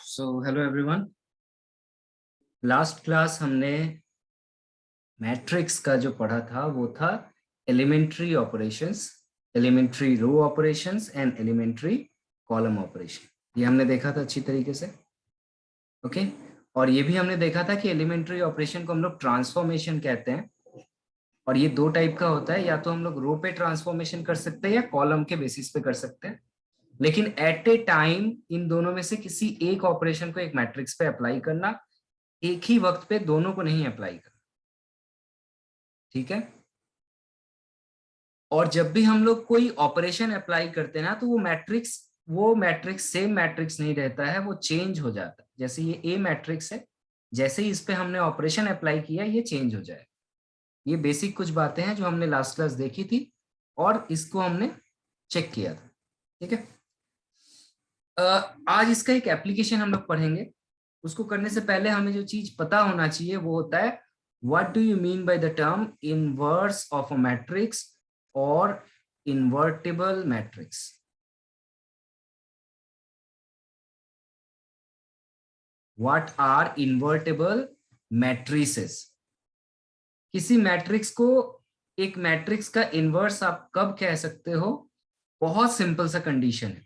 Hello everyone. Last class हमने matrix का जो पढ़ा था वो था elementary operations, elementary row operations and elementary column operation. ये हमने देखा था अच्छी तरीके से। ओके, और ये भी हमने देखा था कि एलिमेंट्री ऑपरेशन को हम लोग ट्रांसफॉर्मेशन कहते हैं, और ये दो टाइप का होता है, या तो हम लोग रो पे ट्रांसफॉर्मेशन कर सकते हैं या कॉलम के बेसिस पे कर सकते हैं। लेकिन एट ए टाइम इन दोनों में से किसी एक ऑपरेशन को एक मैट्रिक्स पे अप्लाई करना, एक ही वक्त पे दोनों को नहीं अप्लाई करना। ठीक है, और जब भी हम लोग कोई ऑपरेशन अप्लाई करते हैं ना, तो वो मैट्रिक्स सेम मैट्रिक्स नहीं रहता है, वो चेंज हो जाता है। जैसे ये ए मैट्रिक्स है, जैसे ही इस पे हमने ऑपरेशन अप्लाई किया ये चेंज हो जाए। ये बेसिक कुछ बातें हैं जो हमने लास्ट क्लास देखी थी और इसको हमने चेक किया था। ठीक है, आज इसका एक एप्लीकेशन हम लोग पढ़ेंगे। उसको करने से पहले हमें जो चीज पता होना चाहिए वो होता है, what do you mean by the term inverse of a matrix और invertible matrix. What are invertible matrices. किसी मैट्रिक्स को एक मैट्रिक्स का इनवर्स आप कब कह सकते हो? बहुत सिंपल सा कंडीशन है,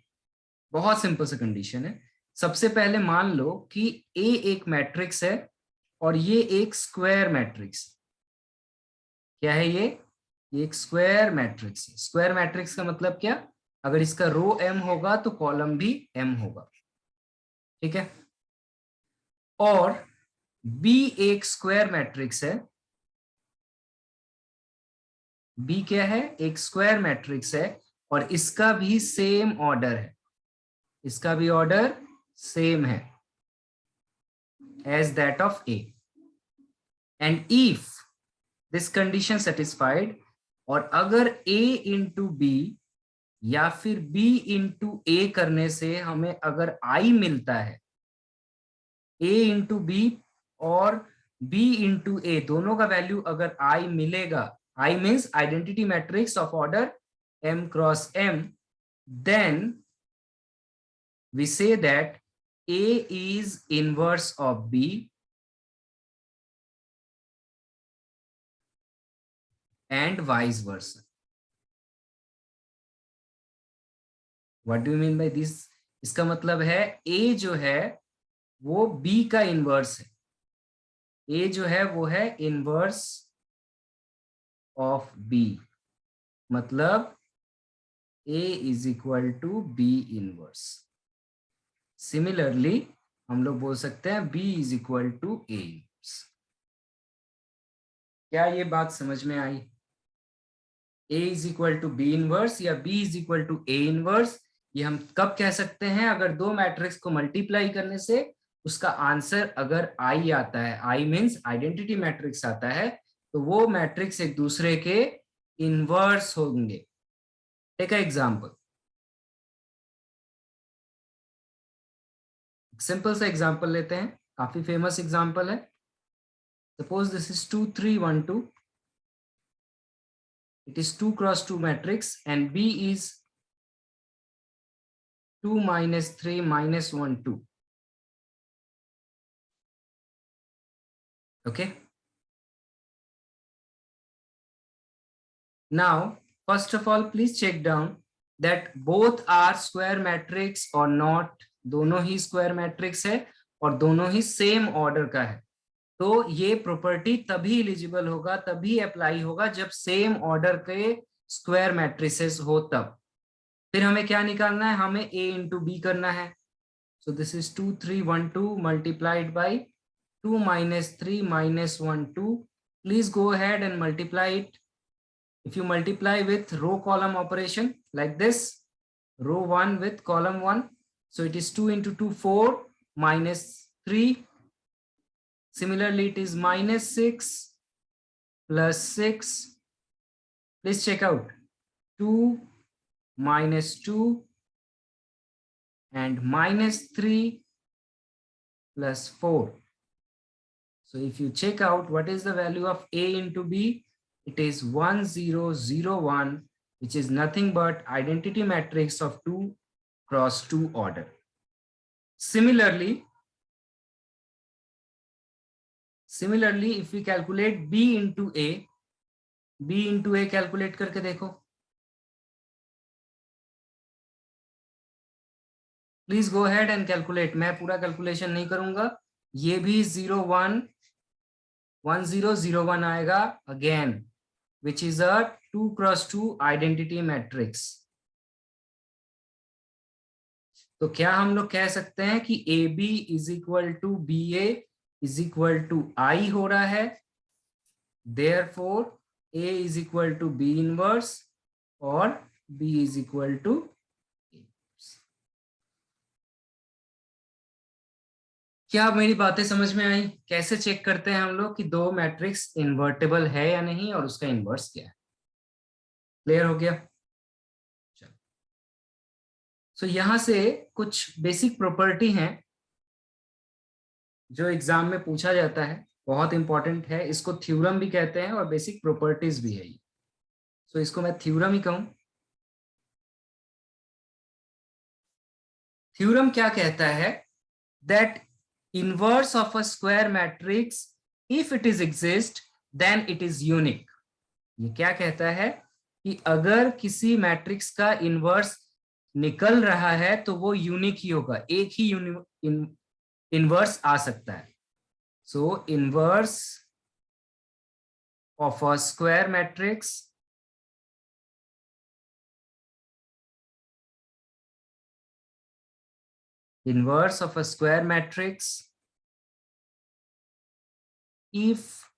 बहुत सिंपल सा कंडीशन है। सबसे पहले मान लो कि ए एक मैट्रिक्स है और ये एक स्क्वायर मैट्रिक्स। क्या है ये एक स्क्वायर मैट्रिक्स है। स्क्वायर मैट्रिक्स का मतलब क्या? अगर इसका रो m होगा तो कॉलम भी m होगा। ठीक है, और b एक स्क्वायर मैट्रिक्स है। b क्या है? एक स्क्वायर मैट्रिक्स है और इसका भी सेम ऑर्डर है, इसका भी ऑर्डर सेम है as that of a। And if this condition satisfied, और अगर a इंटू बी या फिर b इंटू ए करने से हमें अगर i मिलता है, a इंटू बी और b इंटू ए दोनों का वैल्यू अगर i मिलेगा, i means identity matrix of order m cross m, then we say that a is inverse of b and vice versa. What do you mean by this? इसका मतलब है a जो है वो b का inverse है। a जो है वो है इनवर्स ऑफ b, मतलब a is equal to b inverse. Similarly हम लोग बोल सकते हैं b is equal to a inverse. क्या ये बात समझ में आई? a is equal to b inverse या b is equal to a inverse, ये हम कब कह सकते हैं? अगर दो मैट्रिक्स को मल्टीप्लाई करने से उसका आंसर अगर i आता है, i मीन्स आइडेंटिटी मैट्रिक्स आता है, तो वो मैट्रिक्स एक दूसरे के इनवर्स होंगे। टेक एग्जाम्पल, सिंपल सा एग्जाम्पल लेते हैं, काफी फेमस एग्जाम्पल है। Suppose this is 2 3 1 2, it is 2 cross 2 matrix and b is 2 minus 3 minus 1 2. Okay, now first of all please check down that both are square matrix or not। दोनों ही square matrix है और दोनों ही same order का है, तो ये property तभी eligible होगा, तभी अप्लाई होगा जब सेम ऑर्डर के स्क्वायर मैट्रिसेस हो तब। फिर हमें क्या निकालना है? हमें a इंटू बी करना है। So this is 2 3 1 2 multiplied by 2 minus 3 minus 1 2. Please go ahead and multiply it. If you multiply with row column operation like this, row 1 with column 1, so it is 2 into 2 4 minus 3. Similarly, it is minus 6 plus 6. Please check out 2 minus 2 and minus 3 plus 4. So if you check out what is the value of a into b, it is 1 0 0 1, which is nothing but identity matrix of 2 cross 2 order. Similarly, similarly if we calculate b into A calculate करके देखो, please go ahead and calculate. मैं पूरा calculation नहीं करूंगा। ये भी 0 1 1 0 0 1 आएगा again, which is a 2x2 identity matrix. तो क्या हम लोग कह सकते हैं कि A B is equal to B A is equal to I हो रहा है, therefore A is equal to B inverse और बी इज इक्वल टू। क्या मेरी बातें समझ में आई? कैसे चेक करते हैं हम लोग कि दो मैट्रिक्स इन्वर्टेबल है या नहीं और उसका इन्वर्स क्या है? क्लियर हो गया? सो यहां से कुछ बेसिक प्रॉपर्टी हैं जो एग्जाम में पूछा जाता है, बहुत इंपॉर्टेंट है। इसको थ्योरम भी कहते हैं और बेसिक प्रॉपर्टीज भी है ये। सो इसको मैं थ्योरम ही कहूं। थ्योरम क्या कहता है? That inverse of a square matrix if it is exist then it is unique. ये क्या कहता है कि अगर किसी मैट्रिक्स का इनवर्स निकल रहा है तो वो यूनिक ही होगा, एक ही इनवर्स आ सकता है। सो inverse of a square matrix inverse of a square matrix if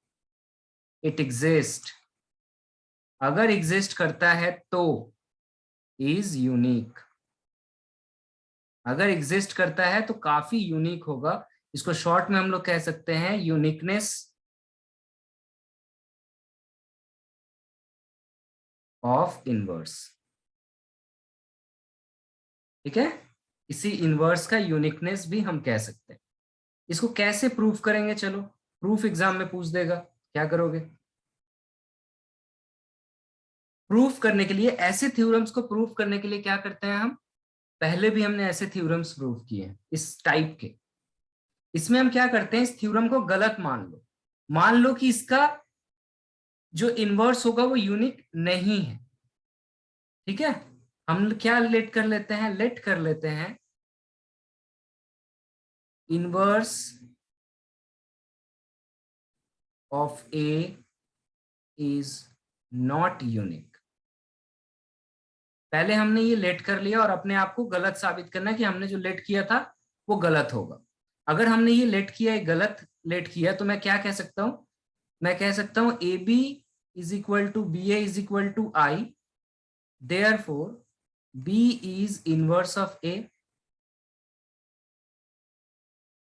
it exists, अगर एग्जिस्ट करता है तो इज यूनिक। अगर एग्जिस्ट करता है तो काफी यूनिक होगा। इसको शॉर्ट में हम लोग कह सकते हैं यूनिकनेस ऑफ इनवर्स। ठीक है, इसी इनवर्स का यूनिकनेस भी हम कह सकते हैं। इसको कैसे प्रूफ करेंगे? चलो, प्रूफ एग्जाम में पूछ देगा, क्या करोगे? प्रूफ करने के लिए, ऐसे थ्योरम्स को प्रूफ करने के लिए क्या करते हैं हम? पहले भी हमने ऐसे थ्योरम्स प्रूव किए हैं इस टाइप के। इसमें हम क्या करते हैं, इस थ्योरम को गलत मान लो कि इसका जो इनवर्स होगा वो यूनिक नहीं है। ठीक है, हम क्या लेट कर लेते हैं? लेट कर लेते हैं inverse of A is not unique. पहले हमने ये लेट कर लिया और अपने आप को गलत साबित करना कि हमने जो लेट किया था वो गलत होगा। अगर हमने ये लेट किया, गलत लेट किया, तो मैं क्या कह सकता हूं? मैं कह सकता हूं A B is equal to B A is equal to I, therefore B is inverse of A.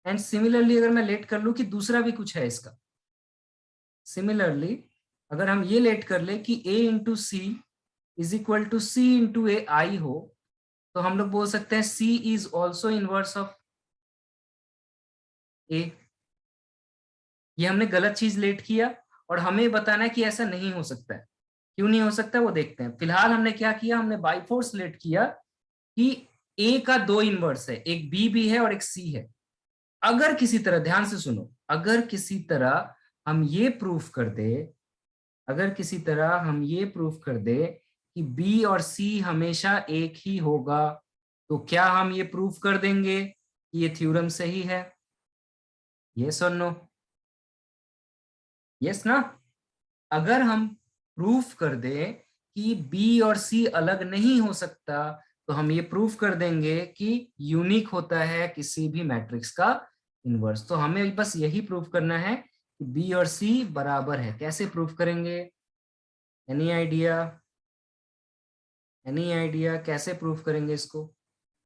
And similarly अगर मैं लेट कर लूं कि दूसरा भी कुछ है इसका, सिमिलरली अगर हम ये लेट कर ले कि a into C is equal to C into A I हो, तो हम लोग बोल सकते हैं c is also inverse of a। ये हमने गलत चीज लेट किया और हमें बताना है कि ऐसा नहीं हो सकता है। क्यों नहीं हो सकता वो देखते हैं। फिलहाल हमने क्या किया, हमने बाई फोर्स लेट किया कि a का दो इनवर्स है, एक b भी है और एक c है। अगर किसी तरह, ध्यान से सुनो, अगर किसी तरह हम ये प्रूफ कर दे, अगर किसी तरह हम ये प्रूफ कर दे कि बी और सी हमेशा एक ही होगा, तो क्या हम ये प्रूफ कर देंगे कि ये थ्योरम सही है? यस और नो? यस ना? अगर हम प्रूफ कर दे कि बी और सी अलग नहीं हो सकता, तो हम ये प्रूफ कर देंगे कि यूनिक होता है किसी भी मैट्रिक्स का इनवर्स। तो हमें बस यही प्रूफ करना है कि बी और सी बराबर है। कैसे प्रूफ करेंगे? Any idea? एनी आइडिया कैसे प्रूफ करेंगे इसको?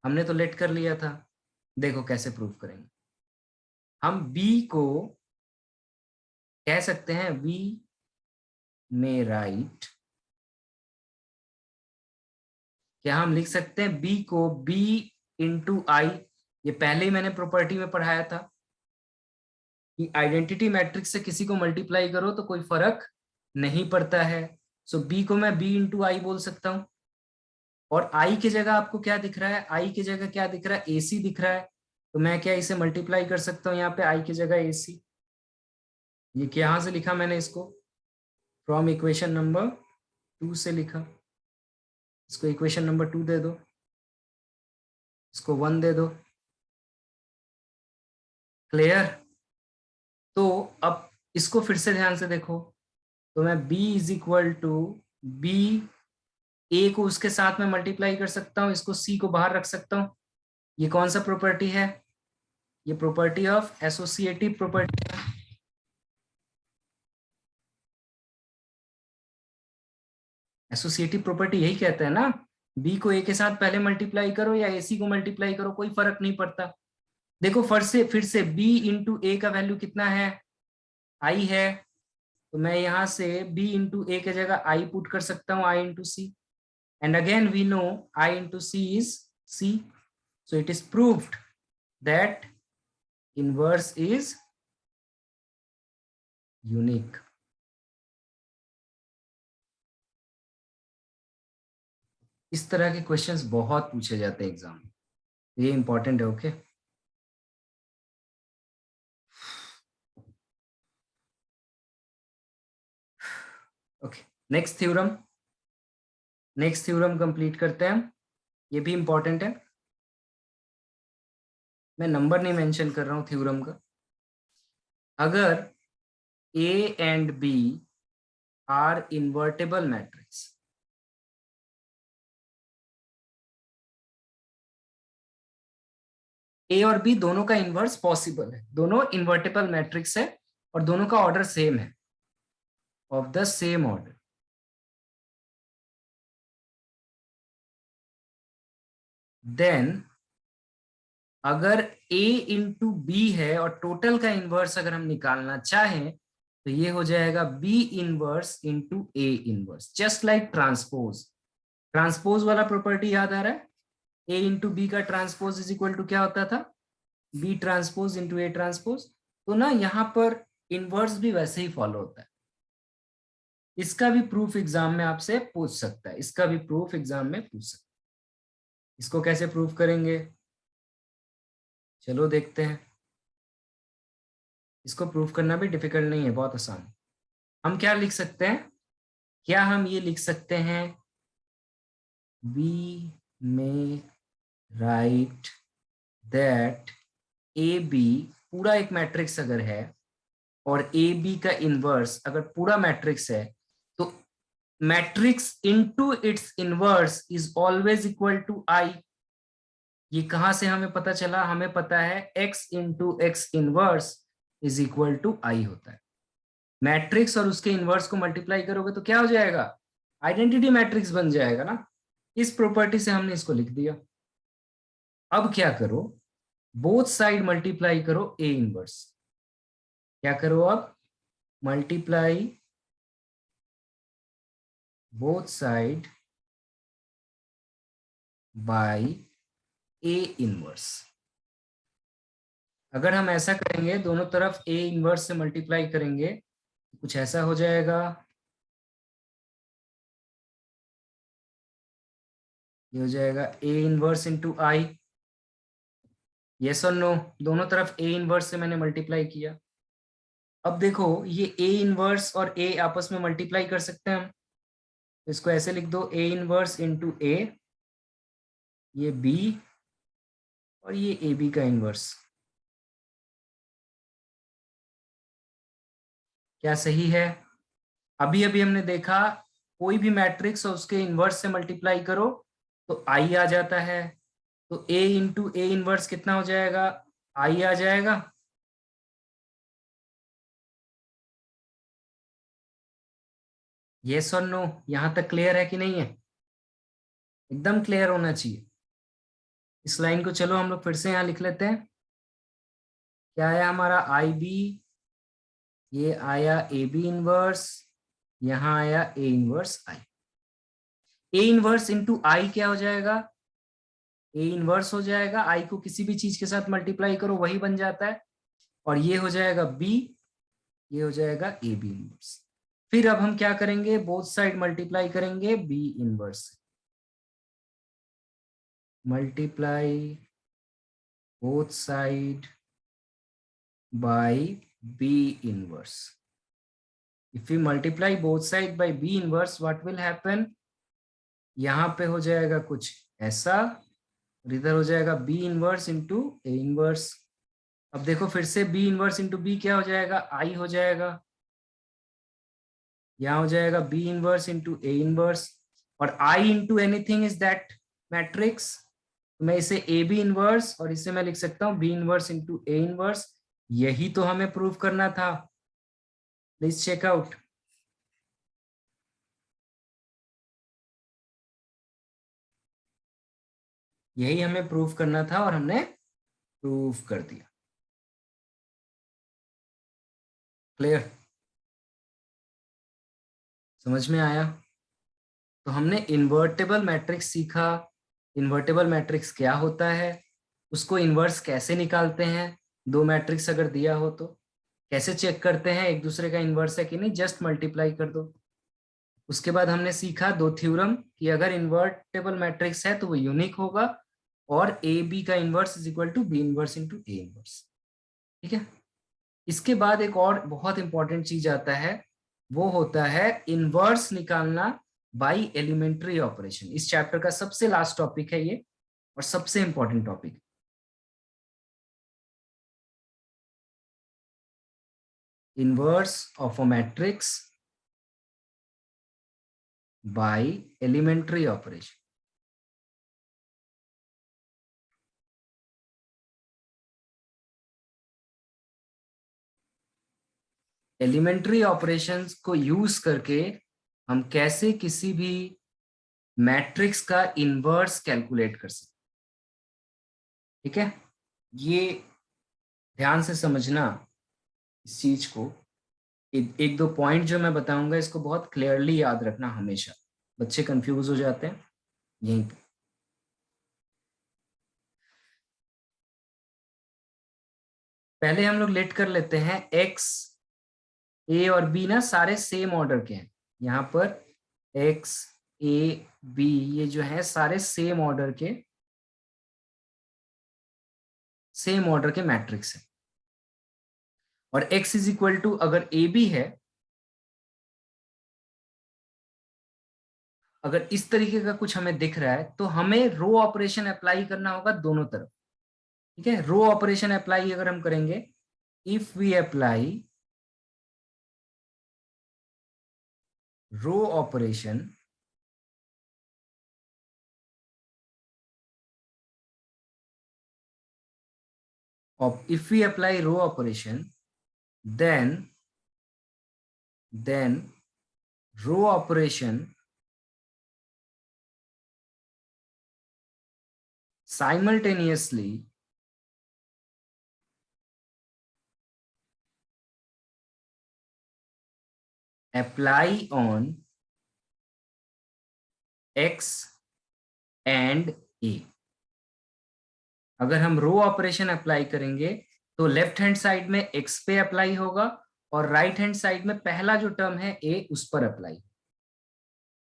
हमने तो लेट कर लिया था, देखो कैसे प्रूफ करेंगे। हम b को कह सकते हैं we may write, क्या हम लिख सकते हैं b को b इंटू आई? ये पहले ही मैंने प्रॉपर्टी में पढ़ाया था कि आइडेंटिटी मैट्रिक्स से किसी को मल्टीप्लाई करो तो कोई फर्क नहीं पड़ता है। सो b को मैं b इंटू आई बोल सकता हूं। और आई की जगह आपको क्या दिख रहा है? आई की जगह क्या दिख रहा है? AC दिख रहा है। तो मैं क्या इसे मल्टीप्लाई कर सकता हूँ यहाँ पे आई की जगह AC? ये कहाँ से लिखा मैंने इसको? फ्रॉम इक्वेशन नंबर 2 से लिखा। इसको इक्वेशन नंबर 2 दे दो, इसको 1 दे दो। क्लियर? तो अब इसको फिर से ध्यान से देखो, तो मैं b is equal to B, A को उसके साथ में मल्टीप्लाई कर सकता हूँ, इसको c को बाहर रख सकता हूँ। ये कौन सा प्रॉपर्टी है? ये प्रॉपर्टी ऑफ एसोसिएटिव प्रॉपर्टी है। एसोसिएटिव प्रॉपर्टी यही कहते हैं ना, बी को ए के साथ पहले मल्टीप्लाई करो या ए सी को मल्टीप्लाई करो, कोई फर्क नहीं पड़ता। देखो फिर से बी इंटू ए का वैल्यू कितना है? आई है, तो मैं यहां से b इंटू ए की जगह आई पुट कर सकता हूँ, I into C, and again we know I into C is C, so it is proved that inverse is unique. इस तरह के क्वेश्चंस बहुत पूछे जाते हैं एग्जाम में, ये इंपॉर्टेंट है। Okay okay, next theorem complete करते हैं हम। ये भी इंपॉर्टेंट है, मैं नंबर नहीं मेंशन कर रहा हूं थ्योरम का। अगर a and b are invertible matrix, A और बी दोनों का इन्वर्स पॉसिबल है, दोनों इन्वर्टेबल मैट्रिक्स है और दोनों का ऑर्डर सेम है, of the same order, then अगर a इंटू बी है और टोटल का इन्वर्स अगर हम निकालना चाहें तो ये हो जाएगा b inverse into a inverse, just like transpose. Transpose वाला प्रॉपर्टी याद आ रहा है? a इंटू बी का ट्रांसपोज इज इक्वल टू क्या होता था? b transpose into a transpose. तो ना यहाँ पर इनवर्स भी वैसे ही फॉलो होता है। इसका भी प्रूफ एग्जाम में आपसे पूछ सकता है, इसका भी प्रूफ एग्जाम में पूछ सकता है। इसको कैसे प्रूफ करेंगे, चलो देखते हैं। इसको प्रूफ करना भी डिफिकल्ट नहीं है, बहुत आसान है। हम क्या लिख सकते हैं? क्या हम ये लिख सकते हैं, we may write that A B पूरा एक मैट्रिक्स अगर है और ए बी का इनवर्स अगर पूरा मैट्रिक्स है, तो matrix into its inverse is always equal to I. ये कहां से हमें पता चला? हमें पता है x into x inverse is equal to I होता है। मैट्रिक्स और उसके इनवर्स को मल्टीप्लाई करोगे तो क्या हो जाएगा? आइडेंटिटी मैट्रिक्स बन जाएगा ना। इस प्रॉपर्टी से हमने इसको लिख दिया। अब क्या करो, बोथ साइड मल्टीप्लाई करो ए इनवर्स। क्या करो अब? Multiply both side bye A inverse. अगर हम ऐसा करेंगे, दोनों तरफ ए इनवर्स से मल्टीप्लाई करेंगे, तो कुछ ऐसा हो जाएगा, ये हो जाएगा ए इनवर्स इंटू आई। यस और नो? दोनों तरफ ए इनवर्स से मैंने मल्टीप्लाई किया। अब देखो, ये ए इनवर्स और ए आपस में मल्टीप्लाई कर सकते हैं हम, तो इसको ऐसे लिख दो, ए इनवर्स इंटू ए, ये बी और ये ए बी का इनवर्स। क्या सही है? अभी अभी हमने देखा, कोई भी मैट्रिक्स और उसके इनवर्स से मल्टीप्लाई करो तो आई आ जाता है, तो ए इंटू ए इनवर्स कितना हो जाएगा? आई आ जाएगा। यस और नो? यहां तक क्लियर है कि नहीं है? एकदम क्लियर होना चाहिए। इस लाइन को चलो हम लोग फिर से यहाँ लिख लेते हैं। क्या है हमारा? आई बी, ये आया ए बी इनवर्स, यहाँ आया A inverse I. A inverse into I क्या हो जाएगा? ए इनवर्स हो जाएगा, आई को किसी भी चीज के साथ मल्टीप्लाई करो वही बन जाता है, और ये हो जाएगा बी, ये हो जाएगा ए बी इनवर्स। फिर अब हम क्या करेंगे? बोथ साइड मल्टीप्लाई करेंगे B inverse, multiply both side by B inverse. If you multiply both side by B inverse what will happen, यहाँ पे हो जाएगा कुछ ऐसा और इधर हो जाएगा B inverse into A inverse. अब देखो फिर से बी इनवर्स इंटू बी क्या हो जाएगा, आई हो जाएगा, यहाँ हो जाएगा B inverse into A inverse, और I into anything is that matrix. तो मैं इसे ए बी इनवर्स और इसे मैं लिख सकता हूँ B inverse into A inverse. यही तो हमें प्रूव करना था, प्लीज चेक आउट। यही हमें प्रूव करना था और हमने प्रूव कर दिया। क्लियर, समझ में आया? तो हमने इन्वर्टेबल मैट्रिक्स सीखा। इन्वर्टेबल मैट्रिक्स क्या होता है, उसको इन्वर्स कैसे निकालते हैं, दो मैट्रिक्स अगर दिया हो तो कैसे चेक करते हैं एक दूसरे का इन्वर्स है कि नहीं, जस्ट मल्टीप्लाई कर दो। उसके बाद हमने सीखा दो थ्योरम कि अगर इन्वर्टेबल मैट्रिक्स है तो वो यूनिक होगा, और ए बी का inverse is equal to B inverse into A inverse. ठीक है, इसके बाद एक और बहुत इंपॉर्टेंट चीज आता है, वो होता है इनवर्स निकालना बाय एलिमेंट्री ऑपरेशन। इस चैप्टर का सबसे लास्ट टॉपिक है ये और सबसे important topic. Inverse of a matrix by elementary operation. Elementary operations को यूज करके हम कैसे किसी भी मैट्रिक्स का इनवर्स कैलकुलेट कर सकते। ठीक है, ये ध्यान से समझना इस चीज को। एक दो पॉइंट जो मैं बताऊंगा इसको बहुत क्लियरली याद रखना हमेशा, बच्चे कंफ्यूज हो जाते हैं यहीं पे। पहले हम लोग लेट कर लेते हैं एक्स, ए और बी ना सारे सेम ऑर्डर के हैं। यहाँ पर एक्स ए बी ये जो है सारे सेम ऑर्डर के मैट्रिक्स है। और x इज इक्वल टू अगर ए बी है, अगर इस तरीके का कुछ हमें दिख रहा है तो हमें रो ऑपरेशन अप्लाई करना होगा दोनों तरफ। ठीक है, रो ऑपरेशन अप्लाई अगर हम करेंगे, if we apply row operation if we apply row operation, then row operation simultaneously apply on x and a। अगर हम रो ऑपरेशन अप्लाई करेंगे तो लेफ्ट हैंड साइड में x पे अप्लाई होगा और राइट हैंड साइड में पहला जो टर्म है a उस पर अप्लाई।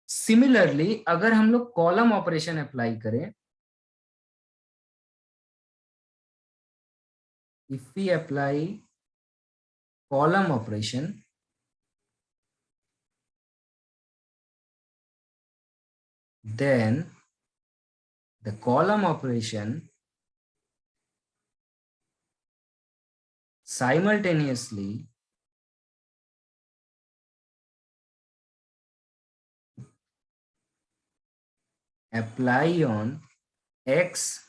सिमिलरली अगर हम लोग कॉलम ऑपरेशन अप्लाई करें, if we apply column operation, then the column operation simultaneously apply on x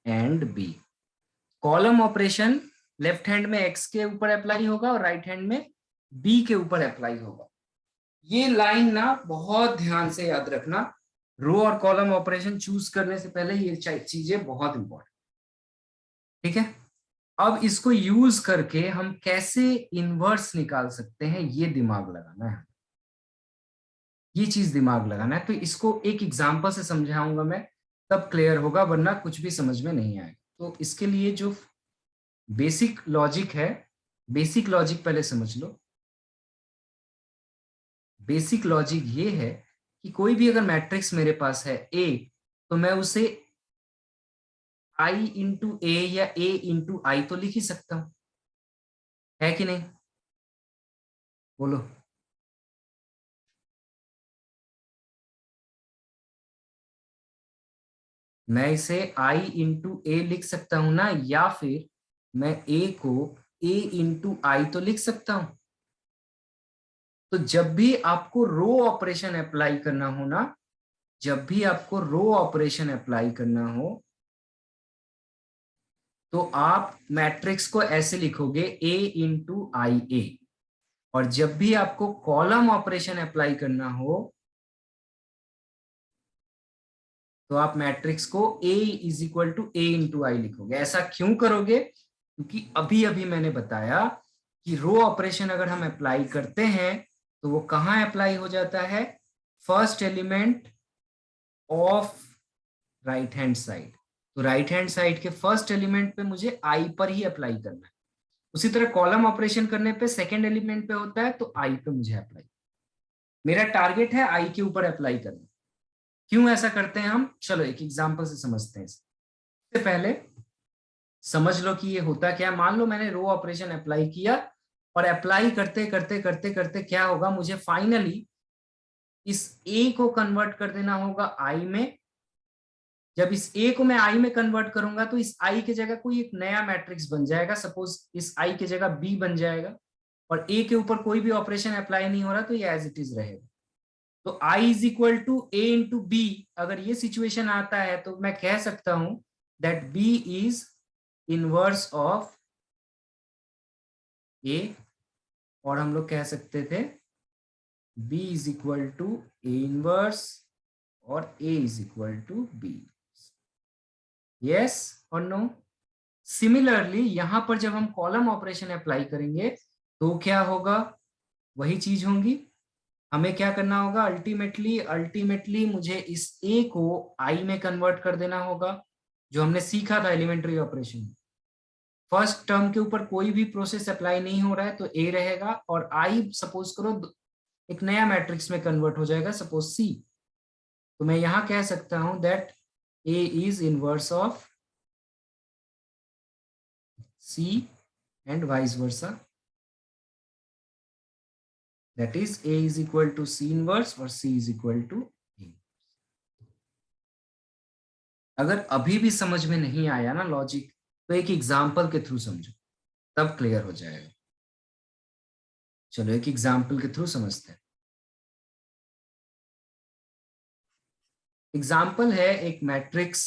and b। Column operation left hand में x के ऊपर अप्लाई होगा और राइट हैंड में b के ऊपर अप्लाई होगा। ये लाइन ना बहुत ध्यान से याद रखना, रो और कॉलम ऑपरेशन चूज करने से पहले ये चीजें बहुत इंपॉर्टेंट। ठीक है, अब इसको यूज करके हम कैसे इनवर्स निकाल सकते हैं ये दिमाग लगाना है, ये चीज दिमाग लगाना है। तो इसको एक एग्जांपल से समझाऊंगा मैं, तब क्लियर होगा, वरना कुछ भी समझ में नहीं आएगा। तो इसके लिए जो बेसिक लॉजिक है, बेसिक लॉजिक पहले समझ लो। बेसिक लॉजिक ये है कि कोई भी अगर मैट्रिक्स मेरे पास है ए, तो मैं उसे आई इंटू ए या ए इंटू आई तो लिख ही सकता हूं, है कि नहीं? बोलो। मैं इसे I इंटू ए लिख सकता हूं ना, या फिर मैं A को A इंटू आई तो लिख सकता हूं। तो जब भी आपको रो ऑपरेशन अप्लाई करना हो ना, जब भी आपको रो ऑपरेशन अप्लाई करना हो, तो आप मैट्रिक्स को ऐसे लिखोगे A इंटू आई ए। और जब भी आपको कॉलम ऑपरेशन अप्लाई करना हो, तो आप मैट्रिक्स को A is equal to A into I लिखोगे। ऐसा क्यों करोगे? क्योंकि अभी अभी मैंने बताया कि रो ऑपरेशन अगर हम अप्लाई करते हैं तो वो कहाँ अप्लाई हो जाता है? First element of right hand side. तो राइट हैंड साइड के फर्स्ट एलिमेंट पे मुझे आई पर ही अप्लाई करना है। उसी तरह कॉलम ऑपरेशन करने पे सेकेंड एलिमेंट पे होता है, तो आई पे मुझे अप्लाई। मेरा टारगेट है आई के ऊपर अप्लाई करना। क्यों ऐसा करते हैं हम? चलो एक एग्जांपल से समझते हैं। इससे पहले समझ लो कि ये होता क्या है। मान लो मैंने रो ऑपरेशन अप्लाई किया, और अप्लाई करते करते करते करते क्या होगा, मुझे फाइनली इस ए को कन्वर्ट कर देना होगा आई में। जब इस ए को मैं आई में कन्वर्ट करूंगा तो इस आई की जगह कोई एक नया मैट्रिक्स बन जाएगा। सपोज इस आई की जगह बी बन जाएगा, और ए के ऊपर कोई भी ऑपरेशन अप्लाई नहीं हो रहा, तो ये एज इट इज रहेगा। तो I is equal to A into B. अगर ये सिचुएशन आता है तो मैं कह सकता हूं that B is inverse of A. और हम लोग कह सकते थे B is equal to A inverse, और A is equal to B. Yes और नो? सिमिलरली यहां पर जब हम कॉलम ऑपरेशन अप्लाई करेंगे तो क्या होगा? वही चीज होंगी। हमें क्या करना होगा? अल्टीमेटली मुझे इस ए को आई में कन्वर्ट कर देना होगा, जो हमने सीखा था एलिमेंट्री ऑपरेशन। फर्स्ट टर्म के ऊपर कोई भी प्रोसेस अप्लाई नहीं हो रहा है तो ए रहेगा, और आई सपोज करो एक नया मैट्रिक्स में कन्वर्ट हो जाएगा, सपोज सी। तो मैं यहां कह सकता हूं that A is inverse of C and vice versa. That is A is equal to C inverse और C is equal to A. अगर अभी भी समझ में नहीं आया ना लॉजिक, तो एक एग्जाम्पल के थ्रू समझो, तब क्लियर हो जाएगा। चलो एक एग्जाम्पल के थ्रू समझते हैं। एग्जाम्पल है एक matrix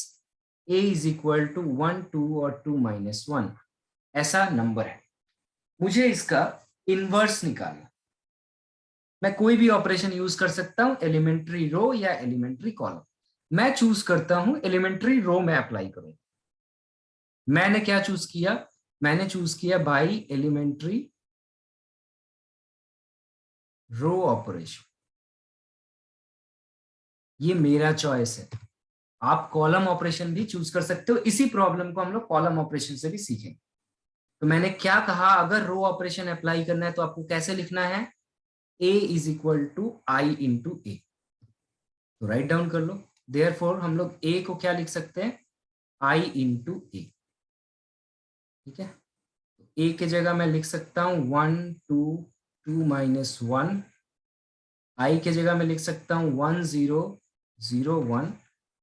A is equal to 1 2 और 2 माइनस 1। ऐसा नंबर है, मुझे इसका इनवर्स निकालना। मैं कोई भी ऑपरेशन यूज कर सकता हूं, एलिमेंट्री रो या एलिमेंट्री कॉलम। मैं चूज करता हूं एलिमेंट्री रो में अप्लाई करूं। मैंने क्या चूज किया? मैंने चूज किया बाई एलिमेंट्री रो ऑपरेशन। ये मेरा चॉइस है। आप कॉलम ऑपरेशन भी चूज कर सकते हो। इसी प्रॉब्लम को हम लोग कॉलम ऑपरेशन से भी सीखेंगे। तो मैंने क्या कहा, अगर रो ऑपरेशन अप्लाई करना है तो आपको कैसे लिखना है? A is equal to I into A. तो राइट डाउन कर लो। देयरफॉर हम लोग ए को क्या लिख सकते हैं? आई इंटू ए। ठीक है, ए के जगह मैं लिख सकता हूं 1 2 2 माइनस 1। आई के जगह मैं लिख सकता हूं 1 0 0 1।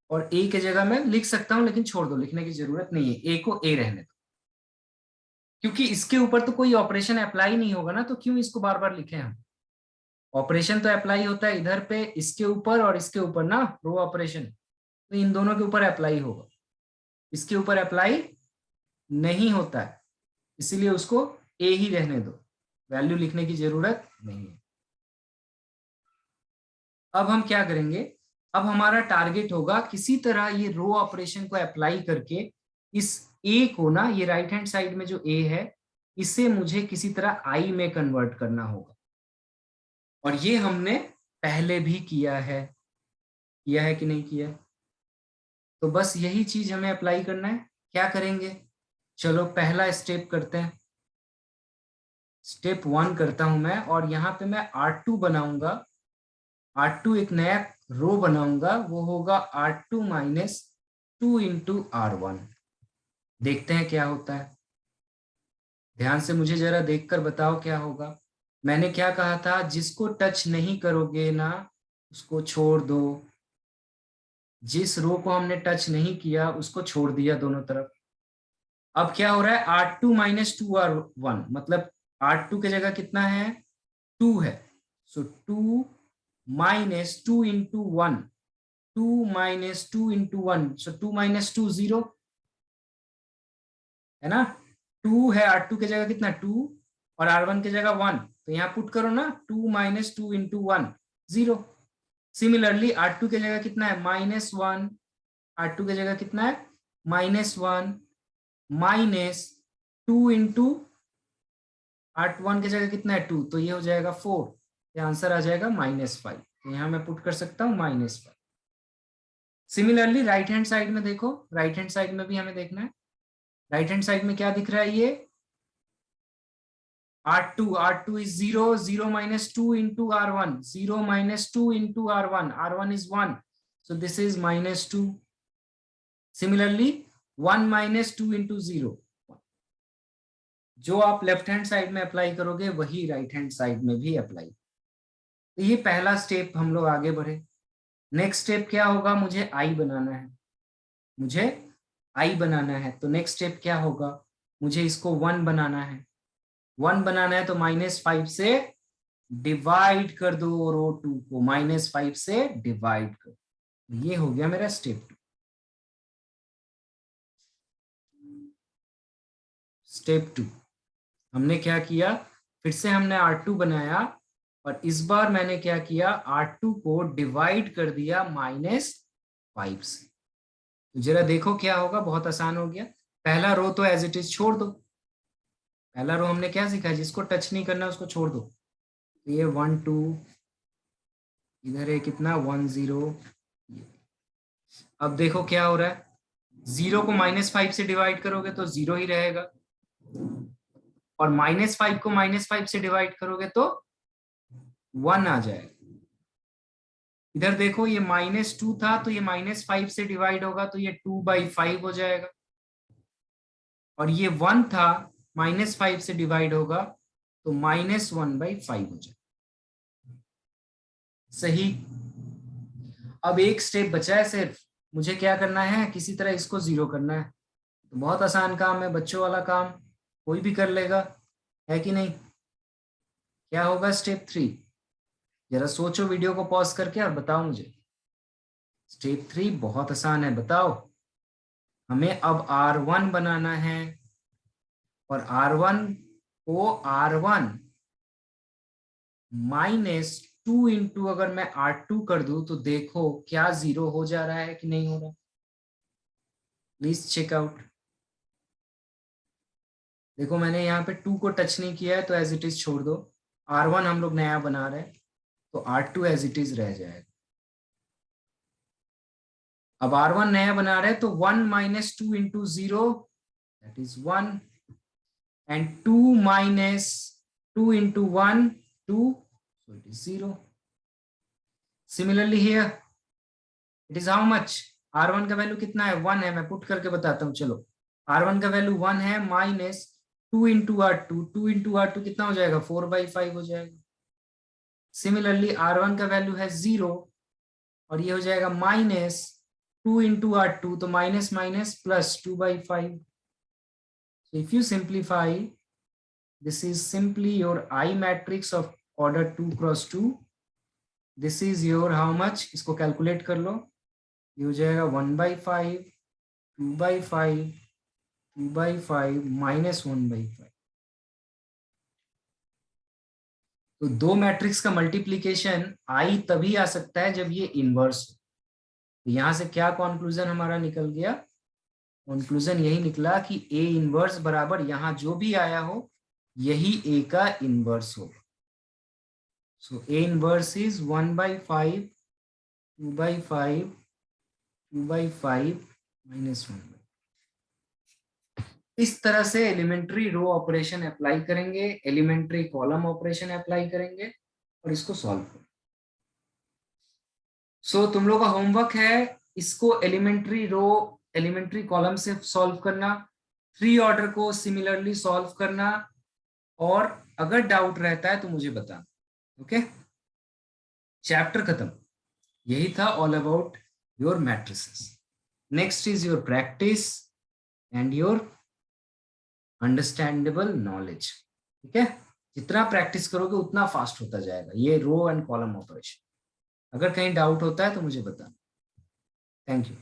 और ए के जगह मैं लिख सकता हूं, लेकिन छोड़ दो, लिखने की जरूरत नहीं है, ए को ए रहने दो। क्योंकि इसके ऊपर तो कोई ऑपरेशन अप्लाई नहीं होगा ना, तो क्यों इसको बार बार लिखें हम? ऑपरेशन तो अप्लाई होता है इधर पे, इसके ऊपर और इसके ऊपर ना, रो ऑपरेशन। तो इन दोनों के ऊपर अप्लाई होगा, इसके ऊपर अप्लाई नहीं होता है, इसीलिए उसको ए ही रहने दो, वैल्यू लिखने की जरूरत नहीं है। अब हम क्या करेंगे? अब हमारा टारगेट होगा किसी तरह ये रो ऑपरेशन को अप्लाई करके इस ए को ना, ये राइट हैंड साइड में जो ए है, इसे मुझे किसी तरह आई में कन्वर्ट करना होगा। और ये हमने पहले भी किया है कि नहीं किया? तो बस यही चीज हमें अप्लाई करना है। क्या करेंगे? चलो पहला स्टेप करते हैं। स्टेप 1 करता हूं मैं, और यहां पे मैं R2 बनाऊंगा। R2 एक नया रो बनाऊंगा, वो होगा R2 माइनस 2 इंटू R1। देखते हैं क्या होता है। ध्यान से मुझे जरा देखकर बताओ क्या होगा। मैंने क्या कहा था? जिसको टच नहीं करोगे ना उसको छोड़ दो। जिस रो को हमने टच नहीं किया उसको छोड़ दिया दोनों तरफ। अब क्या हो रहा है, R2 माइनस 2R1, मतलब R2 की जगह कितना है, 2 है। सो 2 माइनस 2 इंटू 1, 2 माइनस 2 इंटू 1, सो 2 माइनस 2 0, है ना। 2 है, R2 की जगह कितना 2 और R1 की जगह 1, तो यहाँ पुट करो ना, 2 माइनस 2 इंटू 1 0। सिमिलरली R2 की जगह कितना है, -1, R2 की जगह कितना है, -1 माइनस 2 इंटू R1 की जगह कितना है 2, तो ये हो जाएगा 4, ये आंसर आ जाएगा -5। तो यहाँ मैं पुट कर सकता हूँ -5। सिमिलरली राइट हैंड साइड में देखो, राइट हैंड साइड में भी हमें देखना है। राइट हैंड साइड में क्या दिख रहा है, ये R2 is 0, 0 minus 2 into R1, 0 minus 2 into R1, R1 is 1, so this is -2. Similarly 1 minus 2 into 0, जो आप लेफ्ट हैंड साइड में अप्लाई करोगे वही राइट हैंड साइड में भी अप्लाई। तो ये पहला स्टेप हम लोग आगे बढ़े। नेक्स्ट स्टेप क्या होगा, मुझे आई बनाना है, मुझे आई बनाना है। तो नेक्स्ट स्टेप क्या होगा, मुझे इसको 1 बनाना है। 1 बनाना है तो -5 से डिवाइड कर दो, रो 2 को -5 से डिवाइड कर दो। ये हो गया मेरा स्टेप 2। स्टेप 2 हमने क्या किया, फिर से हमने R2 बनाया और इस बार मैंने क्या किया, R2 को डिवाइड कर दिया -5 से। तो जरा देखो क्या होगा, बहुत आसान हो गया। पहला रो तो एज इट इज छोड़ दो, पहला रो हमने क्या सीखा, जिसको टच नहीं करना उसको छोड़ दो। तो ये 1 2, इधर है कितना 1 0। अब देखो क्या हो रहा है, 0 को -5 से डिवाइड करोगे तो 0 ही रहेगा, और -5 को -5 से डिवाइड करोगे तो 1 आ जाएगा। इधर देखो ये -2 था तो ये -5 से डिवाइड होगा तो ये 2/5 हो जाएगा, और ये 1 था -5 से डिवाइड होगा तो -1/5 हो जाएगा। सही। अब एक स्टेप बचा है सिर्फ, मुझे क्या करना है, किसी तरह इसको 0 करना है। तो बहुत आसान काम है, बच्चों वाला काम, कोई भी कर लेगा, है कि नहीं। क्या होगा स्टेप 3, जरा सोचो वीडियो को पॉज करके और बताओ मुझे। स्टेप 3 बहुत आसान है, बताओ। हमें अब R1 बनाना है, और R1 को R1 -2 इंटू अगर मैं R2 कर दूं तो देखो क्या 0 हो जा रहा है कि नहीं हो रहा, प्लीज चेक आउट। देखो मैंने यहाँ पे 2 को टच नहीं किया है तो एज इट इज छोड़ दो। R1 हम लोग नया बना रहे हैं तो R2 एज इट इज रह जाएगा। अब R1 नया बना रहे हैं तो 1 minus 2 into 0, that is 1, and 2 minus 2 into 1 2, so it is 0. Similarly here it is how much, R1 का वैल्यू कितना है 1 है, मैं पुट करके बताता हूँ चलो। R1 का वैल्यू 1 है, minus 2 into R2, 2 into R2 कितना हो जाएगा 4/5 हो जाएगा। सिमिलरली R1 का वैल्यू है 0 और ये हो जाएगा -2 इंटू R2, तो minus minus plus 2/5। So if you simplify, this is simply your I matrix of order 2 cross 2. This is your how much, इसको कैलकुलेट कर लो, ये हो जाएगा 1/5, 2/5, 2/5 माइनस 1/5। तो दो मैट्रिक्स का मल्टीप्लीकेशन आई तभी आ सकता है जब ये इनवर्स हो। तो यहां से क्या कॉन्क्लूजन हमारा निकल गया, कॉन्क्लूजन यही निकला कि ए इनवर्स बराबर यहां जो भी आया हो यही ए का इनवर्स होगा। सो ए इनवर्स इज 1/5, 2/5, 2/5 माइनस 1। इस तरह से एलिमेंट्री रो ऑपरेशन अप्लाई करेंगे, एलिमेंट्री कॉलम ऑपरेशन अप्लाई करेंगे और इसको सॉल्व करेंगे। सो तुम लोग का होमवर्क है इसको एलिमेंट्री रो एलिमेंट्री कॉलम से सॉल्व करना, 3 ऑर्डर को सिमिलरली सॉल्व करना, और अगर डाउट रहता है तो मुझे बताना। ओके, चैप्टर खत्म। यही था all about your matrices. Next is your practice and your understandable knowledge. ठीक है, जितना प्रैक्टिस करोगे उतना फास्ट होता जाएगा ये रो एंड कॉलम ऑपरेशन. अगर कहीं डाउट होता है तो मुझे बताना. Thank you.